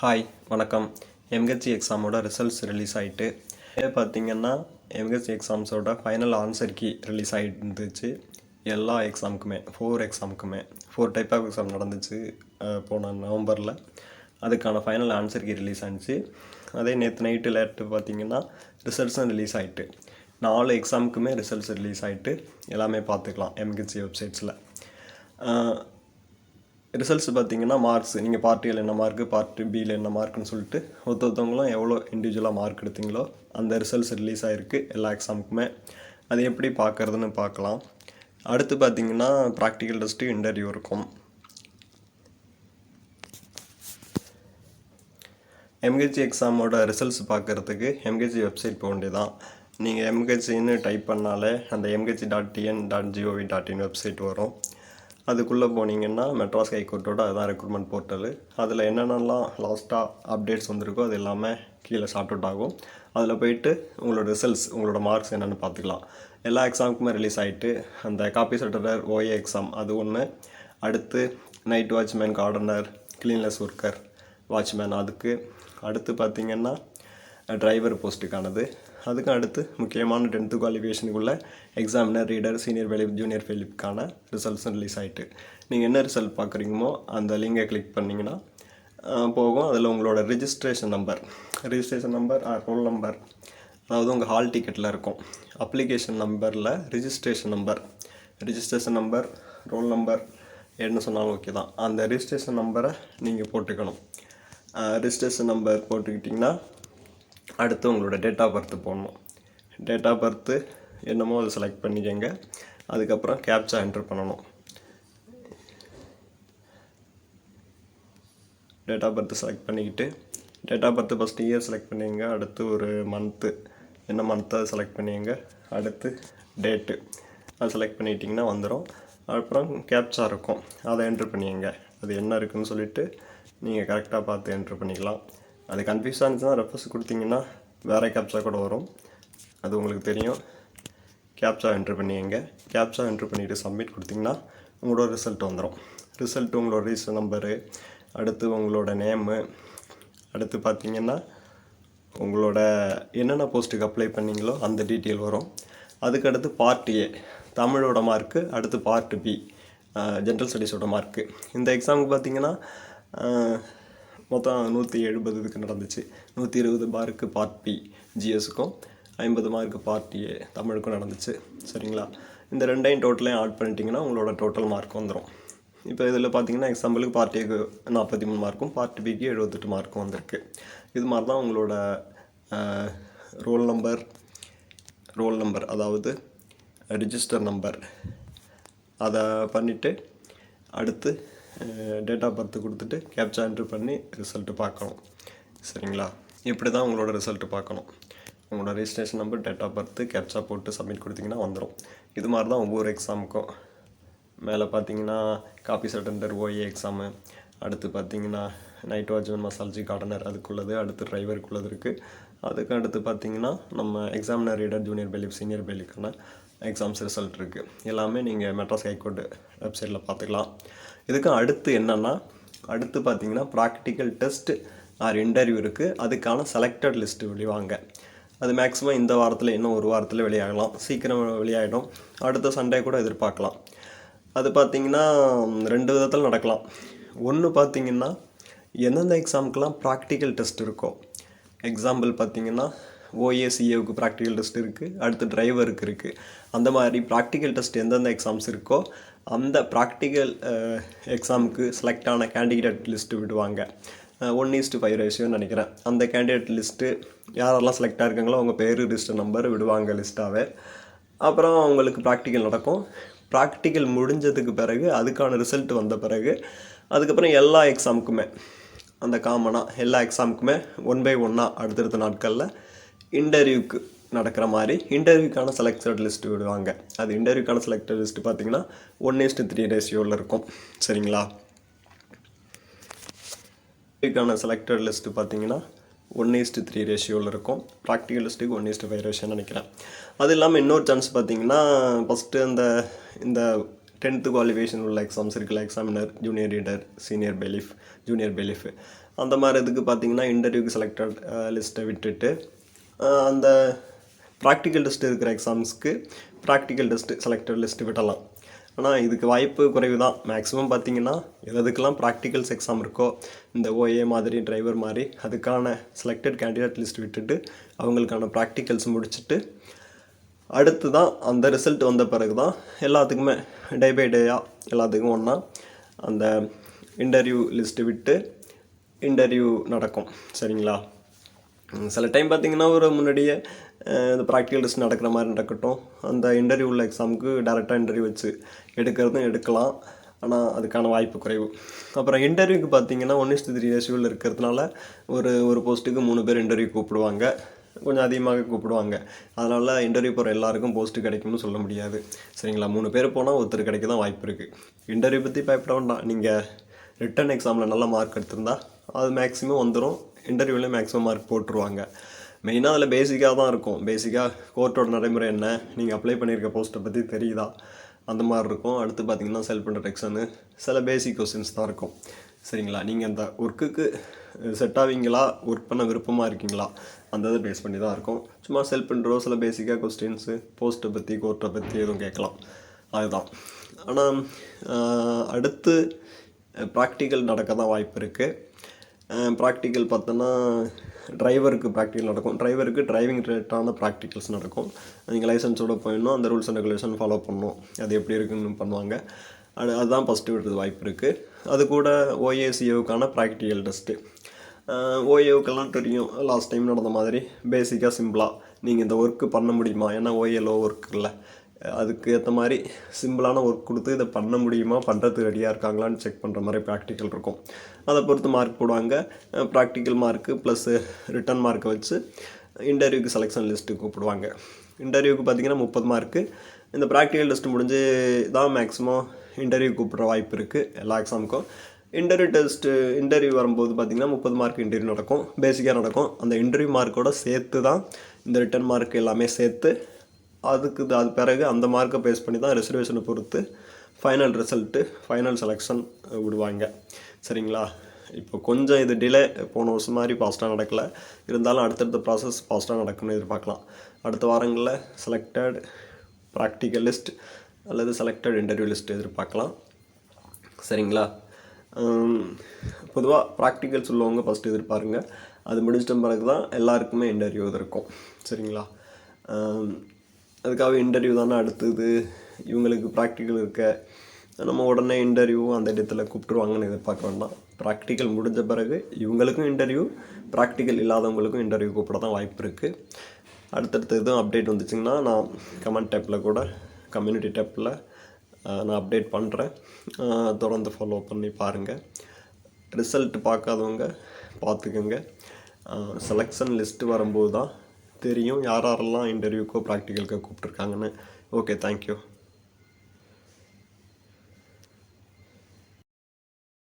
Hi வணக்கம். MHC எக்ஸாமோட results release ஆகிட்டு பார்த்தீங்கன்னா எம்ஹெச்சி எக்ஸாம்ஸோட ஃபைனல் ஆன்சர் கீ ரிலீஸ் ஆகிட்டு இருந்துச்சு. எல்லா எக்ஸாமுக்குமே 4 எக்ஸாமுக்குமே 4 டைப் ஆஃப் எக்ஸாம் நடந்துச்சு போன நவம்பரில். அதுக்கான ஃபைனல் ஆன்சர் கீ ரிலீஸ் ஆகிடுச்சு. அதே நேற்று நைட்டு லேட்டு பார்த்தீங்கன்னா ரிசல்ட்ஸும் ரிலீஸ் ஆகிட்டு 4 எக்ஸாமுக்குமே ரிசல்ட்ஸ் ரிலீஸ் ஆகிட்டு எல்லாமே பார்த்துக்கலாம் எம்ஹெச்சி வெப்சைட்ஸில். ரிசல்ட்ஸ் பார்த்தீங்கன்னா மார்க்ஸ் நீங்கள் பார்ட் ஏல என்ன மார்க்கு, பார்ட் பியில் என்ன மார்க்குன்னு சொல்லிட்டு ஒருத்தவங்களும் எவ்வளோ இண்டிவிஜுவலாக மார்க் எடுத்தீங்களோ அந்த ரிசல்ட்ஸ் ரிலீஸ் ஆகிருக்கு எல்லா எக்ஸாமுக்குமே. அது எப்படி பார்க்குறதுன்னு பார்க்கலாம். அடுத்து பார்த்தீங்கன்னா ப்ராக்டிக்கல் டெஸ்ட்டு, இன்டர்வியூ இருக்கும். எம்ஹெச்சி எக்ஸாமோட ரிசல்ட்ஸ் பார்க்குறதுக்கு எம்ஹெச்சி வெப்சைட் போக வேண்டியதான். நீங்கள் எம்ஹெச்சின்னு டைப் பண்ணாலே அந்த mhc.tn.gov.in வெப்சைட் வரும். அதுக்குள்ளே போனீங்கன்னா மெட்ராஸ் ஹைகோர்ட்டோட அதுதான் ரெக்ரூட்மெண்ட் போர்ட்டலு. அதில் என்னென்னலாம் லாஸ்ட்டாக அப்டேட்ஸ் வந்திருக்கோ அது எல்லாமே கீழே ஷார்ட் அவுட் ஆகும். அதில் போயிட்டு உங்களோட ரிசல்ட்ஸ், உங்களோட மார்க்ஸ் என்னென்னு பார்த்துக்கலாம். எல்லா எக்ஸாமுக்குமே ரிலீஸ் ஆகிட்டு அந்த காப்பி செட்டர் ஓஏ எக்ஸாம் அது ஒன்று, அடுத்து night watchman, gardener, cleanless worker, watchman, அதுக்கு அடுத்து பார்த்திங்கன்னா டிரைவர் போஸ்ட்டுக்கானது, அதுக்கு அடுத்து முக்கியமான 10th குவாலிஃபிகேஷனுக்குள்ள examiner, reader, senior bailiff, junior வெலிப்கான ரிசல்ட்ஸும் ரிலீஸ் ஆகிட்டு நீங்கள் என்ன ரிசல்ட் பார்க்குறீங்களோ அந்த லிங்கை கிளிக் பண்ணிங்கன்னா போகும். அதில் உங்களோட ரிஜிஸ்ட்ரேஷன் நம்பர் ரோல் நம்பர், அதாவது உங்கள் ஹால் டிக்கெட்டில் இருக்கும். அப்ளிகேஷன் நம்பரில் ரிஜிஸ்ட்ரேஷன் நம்பர், ரோல் நம்பர் என்ன சொன்னாலும் ஓகே தான். அந்த ரிஜிஸ்ட்ரேஷன் நம்பரை நீங்கள் போட்டுக்கணும். ரிஜிஸ்ட்ரேஷன் நம்பர் போட்டுக்கிட்டிங்கன்னா அடுத்து உங்களோட டேட் ஆஃப் பர்த் போடணும். டேட் ஆஃப் பர்த்து என்னமோ அதை செலக்ட் பண்ணிக்கங்க. அதுக்கப்புறம் கேப்சா என்ட்ரு பண்ணணும். டேட் ஆஃப் பர்த்து செலக்ட் பண்ணிக்கிட்டு date of birth first year select பண்ணிங்க. அடுத்து ஒரு மந்த்து, என்ன மந்த்தை செலக்ட் பண்ணிங்க. அடுத்து டேட்டு அதை செலக்ட் பண்ணிட்டிங்கன்னா வந்துடும். அப்புறம் கேப்சா இருக்கும், அதை என்ட்ரு பண்ணிங்க. அது என்ன இருக்குதுன்னு சொல்லிவிட்டு நீங்கள் கரெக்டாக பார்த்து என்ட்ரு பண்ணிக்கலாம். அது கன்ஃபியூஸாக இருந்துச்சுன்னா ரெஃபர்ஸ் கொடுத்தீங்கன்னா வேறு கேப்சா கூட வரும், அது உங்களுக்கு தெரியும். கேப்சா என்ட்ரு பண்ணிங்க. கேப்சா என்ட்ரு பண்ணிவிட்டு சப்மிட் கொடுத்தீங்கன்னா உங்களோட ரிசல்ட் வந்துடும். ரிசல்ட்டு உங்களோட ரிஜிஸ்டர் நம்பரு, அடுத்து உங்களோட நேமு, அடுத்து பார்த்தீங்கன்னா உங்களோட என்னென்ன போஸ்ட்டுக்கு அப்ளை பண்ணிங்களோ அந்த டீட்டெயில் வரும். அதுக்கடுத்து பார்ட் ஏ தமிழோட மார்க்கு, அடுத்து பார்ட் பி ஜென்ரல் ஸ்டடீஸோட மார்க்கு. இந்த எக்ஸாமுக்கு பார்த்தீங்கன்னா மொத்தம் 170 நடந்துச்சு. 120 மார்க்கு பார்ட் பி ஜிஎஸ்க்கும், 50 மார்க்கு பார்ட் ஏ தமிழுக்கும் நடந்துச்சு. சரிங்களா? இந்த ரெண்டையும் டோட்டலையும் ஆட் பண்ணிட்டீங்கன்னா உங்களோட டோட்டல் மார்க் வந்துடும். இப்போ இதில் பார்த்தீங்கன்னா எக்ஸாம்பிளுக்கு பார்ட் ஏக்கு 43 மார்க்கும், பார்ட் பிக்கு 78 மார்க்கும் வந்திருக்கு. இது மாதிரி தான் உங்களோட ரோல் நம்பர் அதாவது ரிஜிஸ்டர் நம்பர் அதை பண்ணிவிட்டு அடுத்து டேட் ஆஃப் பர்த்து கொடுத்துட்டு கேப்சா என்ட்ரு பண்ணி ரிசல்ட்டு பார்க்கணும். சரிங்களா? இப்படி தான் உங்களோட ரிசல்ட்டு பார்க்கணும். உங்களோட registration number, date of birth, captcha போட்டு சப்மிட் கொடுத்தீங்கன்னா வந்துடும். இது மாதிரி தான் ஒவ்வொரு எக்ஸாமுக்கும். மேலே பார்த்தீங்கன்னா காப்பி செட்டர் ஓஏ எக்ஸாமு, அடுத்து பார்த்தீங்கன்னா நைட் வாட்ச்மேன், மசால்ஜி, கார்டனர் அதுக்குள்ளது, அடுத்து டிரைவருக்குள்ளது இருக்குது. அதுக்கு அடுத்து பார்த்தீங்கன்னா நம்ம examiner, reader, junior bailiff, senior பெலிக்கான எக்ஸாம்ஸ் ரிசல்ட் இருக்குது. எல்லாமே நீங்கள் மெட்ராஸ் ஹைகோர்ட் வெப்சைட்டில் பார்த்துக்கலாம். இதுக்கு அடுத்து என்னென்னா, அடுத்து பார்த்தீங்கன்னா ப்ராக்டிக்கல் டெஸ்ட் ஆர் இன்டர்வியூ இருக்குது. அதுக்கான செலக்டட் லிஸ்ட்டு வெளிவாங்க. அது மேக்ஸிமம் இந்த வாரத்தில், இன்னும் ஒரு வாரத்தில் வெளியாகலாம். சீக்கிரம் வெளியாகிடும். அடுத்த சண்டே கூட எதிர்பார்க்கலாம். அது பார்த்திங்கன்னா 2 விதத்தில் நடக்கலாம். ஒன்று பார்த்திங்கன்னா எந்தெந்த எக்ஸாமுக்கெலாம் ப்ராக்டிக்கல் டெஸ்ட் இருக்கோ, எக்ஸாம்பிள் பார்த்திங்கன்னா ஓஏசிஏவுக்கு ப்ராக்டிக்கல் டெஸ்ட் இருக்குது, அடுத்து டிரைவருக்கு இருக்குது. அந்த மாதிரி ப்ராக்டிக்கல் டெஸ்ட் எந்தெந்த எக்ஸாம்ஸ் இருக்கோ அந்த ப்ராக்டிக்கல் எக்ஸாமுக்கு செலக்ட் ஆன கேண்டிடேட் லிஸ்ட்டு விடுவாங்க. 1:5 ரேஷியோன்னு நினைக்கிறேன். அந்த கேண்டிடேட் லிஸ்ட்டு யாரெல்லாம் செலக்ட் ஆகிருக்காங்களோ அவங்க பேர், ரிஜிஸ்டர் நம்பர் விடுவாங்க லிஸ்ட்டாகவே. அப்புறம் அவங்களுக்கு ப்ராக்டிக்கல் நடக்கும். ப்ராக்டிக்கல் முடிஞ்சதுக்கு பிறகு அதுக்கான ரிசல்ட் வந்த பிறகு அதுக்கப்புறம் எல்லா எக்ஸாமுக்குமே அந்த காமனாக எல்லா எக்ஸாமுக்குமே 1 by 1 அடுத்தடுத்த நாட்களில் இன்டர்வியூக்கு நடக்கிற மாதிரி இன்டர்வியூக்கான செலக்டட் லிஸ்ட்டு விடுவாங்க. அது இன்டர்வியூக்கான செலக்டட் லிஸ்ட்டு பார்த்திங்கன்னா 1:3 ரேஷியோவில் இருக்கும். சரிங்களா? இன்டர்வியூக்கான செலக்டட் லிஸ்ட்டு பார்த்திங்கன்னா 1:3 ரேஷியோவில் இருக்கும். ப்ராக்டிக்கல் லிஸ்ட்டுக்கு 1:5 ரேஷியோன்னு நினைக்கிறேன். அது இல்லாமல் இன்னொரு சான்ஸ் பார்த்திங்கன்னா ஃபஸ்ட்டு இந்த 10th குவாலிஃபிகேஷன் உள்ள எக்ஸாம்ஸ் இருக்குல்ல, examiner, junior reader, senior bailiff, junior bailiff, அந்த மாதிரி இதுக்கு பார்த்தீங்கன்னா இன்டர்வியூக்கு செலக்டட் லிஸ்ட்டை விட்டுட்டு அந்த ப்ராக்டிக்கல் டெஸ்ட் இருக்கிற எக்ஸாம்ஸ்க்கு ப்ராக்டிக்கல் டெஸ்ட்டு செலக்டட் லிஸ்ட்டு விடலாம். ஆனால் இதுக்கு வாய்ப்பு குறைவு தான். மேக்ஸிமம் பார்த்தீங்கன்னா எதுக்கெல்லாம் ப்ராக்டிகல்ஸ் எக்ஸாம் இருக்கோ இந்த ஓஏ மாதிரி டிரைவர் மாதிரி அதுக்கான செலக்டட் கேண்டிடேட் லிஸ்ட் விட்டுட்டு அவங்களுக்கான ப்ராக்டிகல்ஸ் முடிச்சுட்டு அடுத்து தான் அந்த ரிசல்ட் வந்த பிறகு தான் எல்லாத்துக்குமே டே பை டேயாக எல்லாத்துக்கும் ஒன்றா அந்த இன்டர்வியூ லிஸ்ட்டு விட்டு இன்டர்வியூ நடக்கும். சரிங்களா? சில டைம் பார்த்திங்கன்னா ஒரு முன்னாடியே இந்த ப்ராக்டிக்கல் டெஸ்ட் நடக்கிற மாதிரி நடக்கட்டும், அந்த இன்டர்வியூ உள்ள எக்ஸாமுக்கு டேரெக்டாக இன்டர்வியூ வச்சு எடுக்கிறதும் எடுக்கலாம். ஆனால் அதுக்கான வாய்ப்பு குறைவு. அப்புறம் இன்டர்வியூக்கு பார்த்தீங்கன்னா 1:3 ரேஷியோவில் இருக்கிறதுனால ஒரு போஸ்ட்டுக்கு 3 பேர் இன்டர்வியூ கூப்பிடுவாங்க, கொஞ்சம் அதிகமாக கூப்பிடுவாங்க. அதனால் இன்டர்வியூ போகிற எல்லாருக்கும் போஸ்ட்டு கிடைக்கும்னு சொல்ல முடியாது. சரிங்களா? 3 பேர் போனால் ஒருத்தர் கிடைக்க தான் வாய்ப்பு இருக்குது. இன்டர்வியூ பற்றி பயப்பட வேண்டாம். நீங்கள் ரிட்டன் எக்ஸாமில் நல்ல மார்க் எடுத்திருந்தா அது மேக்ஸிமம் வந்துடும். இன்டர்வியூவில் மேக்ஸிமம் மார்க் போட்டுருவாங்க. மெயினாக அதில் பேசிக்காக தான் இருக்கும். பேசிக்காக கோர்ட்டோட நடைமுறை என்ன, நீங்கள் அப்ளை பண்ணியிருக்க போஸ்ட்டை பற்றி தெரியுதா, அந்த மாதிரி இருக்கும். அடுத்து பார்த்திங்கன்னா செல்ஃப் இன்ட்ரடக்ஷனு, சில பேசிக் கொஸ்டின்ஸ் தான் இருக்கும். சரிங்களா? நீங்கள் அந்த ஒர்க்குக்கு செட் ஆவீங்களா, ஒர்க் பண்ண விருப்பமாக இருக்கீங்களா, அந்த இதை பேஸ் பண்ணி தான் இருக்கும். சும்மா செல்ஃப் இன்ட்ரோ, சில பேசிக்காக கொஸ்டின்ஸு, போஸ்ட்டை பற்றி கோர்ட்டை பற்றி எதுவும் கேட்கலாம், அதுதான். ஆனால் அடுத்து ப்ராக்டிக்கல் நடக்க தான் வாய்ப்பு இருக்குது. ப்ராக்டிக்கல் பார்த்தோன்னா டிரைவருக்கு ப்ராக்டிக்கல் நடக்கும். டிரைவருக்கு டிரைவிங் ரிலேட்டடான ப்ராக்டிகல்ஸ் நடக்கும். நீங்கள் லைசன்ஸோடு போயிடணும், அந்த ரூல்ஸ் அண்ட் ரெகுலேஷன் ஃபாலோ பண்ணணும். அது எப்படி இருக்குன்னு பண்ணுவாங்க. அதுதான் ஃபஸ்ட்டு விடுறது வாய்ப்பு இருக்குது. அது கூட ஓஏசிஓவுக்கான ப்ராக்டிக்கல் டெஸ்ட்டு. ஓஏவுக்கெல்லாம் தெரியும், லாஸ்ட் டைம் நடந்த மாதிரி பேசிக்காக சிம்பிளாக நீங்கள் இந்த ஒர்க்கு பண்ண முடியுமா, ஏன்னா ஓஏ லோ ஒர்க் இல்லை, அதுக்கு ஏற்ற மாதிரி சிம்பிளான ஒர்க் கொடுத்து இதை பண்ண முடியுமா, பண்ணுறதுக்கு ரெடியாக இருக்காங்களான்னு செக் பண்ணுற மாதிரி ப்ராக்டிக்கல் இருக்கும். அதை பொறுத்து மார்க் போடுவாங்க. ப்ராக்டிக்கல் மார்க்கு ப்ளஸ் ரிட்டன் மார்க்கை வச்சு இன்டர்வியூக்கு செலெக்ஷன் லிஸ்ட்டு கூப்பிடுவாங்க. இன்டர்வியூக்கு பார்த்திங்கன்னா 30 மார்க்கு. இந்த ப்ராக்டிக்கல் டெஸ்ட்டு முடிஞ்சு தான் மேக்ஸிமம் இன்டர்வியூ கூப்பிட்ற வாய்ப்பு இருக்குது எல்லா எக்ஸாமுக்கும். இன்டர்வியூ வரும்போது பார்த்திங்கன்னா 30 மார்க் இன்டர்வியூ நடக்கும், பேசிக்காக நடக்கும். அந்த இன்டர்வியூ மார்க்கோடு சேர்த்து தான் இந்த ரிட்டன் மார்க் எல்லாமே சேர்த்து அது பிறகு அந்த மார்க்கை பேஸ் பண்ணி தான் ரிசர்வேஷனை பொறுத்து ஃபைனல் ரிசல்ட்டு, ஃபைனல் செலெக்ஷன் விடுவாங்க. சரிங்களா? இப்போ கொஞ்சம் இது டிலே, போன வருஷம் மாதிரி ஃபாஸ்ட்டாக நடக்கலை, இருந்தாலும் அடுத்தடுத்த ப்ராசஸ் ஃபாஸ்ட்டாக நடக்கும்னு எதிர்பார்க்கலாம். அடுத்த வாரங்களில் செலக்டட் ப்ராக்டிக்கல் லிஸ்ட் அல்லது செலக்டட் இன்டர்வியூ லிஸ்ட் எதிர்பார்க்கலாம். சரிங்களா? பொதுவாக ப்ராக்டிக்கல்ஸ் உள்ளவங்க ஃபஸ்ட்டு எதிர்பாருங்க. அது முடிச்சிட்ட பிறகு தான் எல்லாருக்குமே இன்டர்வியூ இருக்கும். சரிங்களா? அதுக்காக இன்டர்வியூ தானே அடுத்தது, இவங்களுக்கு ப்ராக்டிக்கல் இருக்க நம்ம உடனே இன்டர்வியூ அந்த இடத்துல கூப்பிட்டுருவாங்கன்னு எதிர்பார்க்க வேண்டாம். ப்ராக்டிக்கல் முடிஞ்ச பிறகு இவங்களுக்கும் இன்டர்வியூ, ப்ராக்டிக்கல் இல்லாதவங்களுக்கும் இன்டர்வியூ கூப்பிட தான் வாய்ப்பு இருக்குது. அடுத்தடுத்து எதுவும் அப்டேட் வந்துச்சுங்கன்னா நான் கமெண்ட் டேப்பில் கூட, கம்யூனிட்டி டேப்பில் நான் அப்டேட் பண்ணுறேன். தொடர்ந்து ஃபாலோ பண்ணி பாருங்கள். ரிசல்ட் பார்க்காதவங்க பார்த்துக்கோங்க. செலெக்ஷன் லிஸ்ட்டு வரும்போது தான் தெரியும் யாரெல்லாம் இன்டர்வியூக்கோ ப்ராக்டிக்கலுக்கோ கூப்பிட்ருக்காங்கன்னு. Okay, thank you.